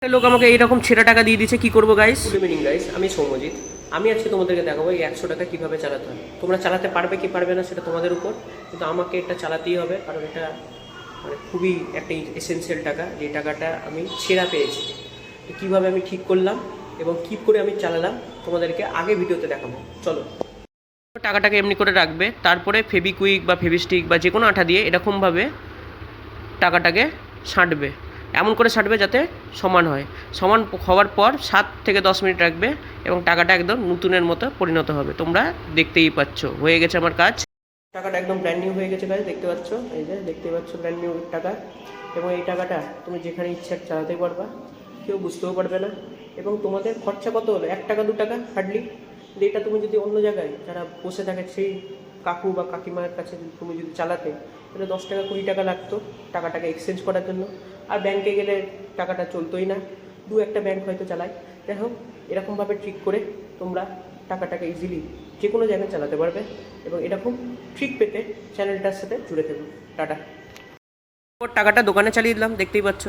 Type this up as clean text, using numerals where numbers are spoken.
লোক আমাকে এইরকম ছেঁড়া টাকা দিয়ে দিচ্ছে, কি করবো গাইস? গুড ইভিনিং গাইস, আমি সৌম্যজিৎ। আমি আজকে তোমাদেরকে দেখাবো এই 100 টাকা কীভাবে চালাতে হয়। তোমরা চালাতে পারবে কি পারবে না সেটা তোমাদের উপর, কিন্তু আমাকে এটা চালাতেই হবে, কারণ এটা মানে খুবই একটা এসেন্সিয়াল টাকা, যে টাকাটা আমি ছেঁড়া পেয়েছি। কীভাবে আমি ঠিক করলাম এবং কী করে আমি চালালাম তোমাদেরকে আগে ভিডিওতে দেখাবো। চলো, টাকাটাকে এমনি করে রাখবে, তারপরে ফেবিকুইক বা ফেভিস্টিক বা যে কোনো আঠা দিয়ে এরকমভাবে টাকাটাকে ছাঁটবে, এমন করে ছাঁটবে যাতে সমান হয়। সমান হওয়ার পর 7 থেকে 10 মিনিট রাখবে এবং টাকাটা একদম নতুনের মতো পরিণত হবে। তোমরা দেখতেই পাচ্ছ হয়ে গেছে আমার কাজ। টাকাটা একদম ব্র্যান্ড নিউ হয়ে গেছে গাইস, দেখতে পাচ্ছ, এই যে দেখতে পাচ্ছ ব্র্যান্ড নিউ টাকা। এবং এই টাকাটা তুমি যেখানে ইচ্ছা চালাতে পারবা, কেউ বুঝতেও পারবে না। এবং তোমাদের খরচা কত হলো? 1 টাকা 2 টাকা হার্ডলি। এটা তুমি যদি অন্য জায়গায় যারা বসে থাকে সেই কাকু বা কাকিমার কাছে তুমি যদি চালাতে, তাহলে 10 টাকা 20 টাকা লাগতো টাকাটাকে এক্সচেঞ্জ করার জন্য। আর ব্যাংকে গেলে টাকাটা চলতোই না, 2-1টা ব্যাংক হয়তো চালায়। যাই হোক, এরকমভাবে ট্রিক করে তোমরা টাকাটাকে ইজিলি যে কোনো জায়গায় চালাতে পারবে। এবং এরকম ট্রিক পেতে চ্যানেলটার সাথে জুড়ে থাকবে। টাটা। টাকাটা দোকানে চালিয়ে দিলাম, দেখতেই পাচ্ছ।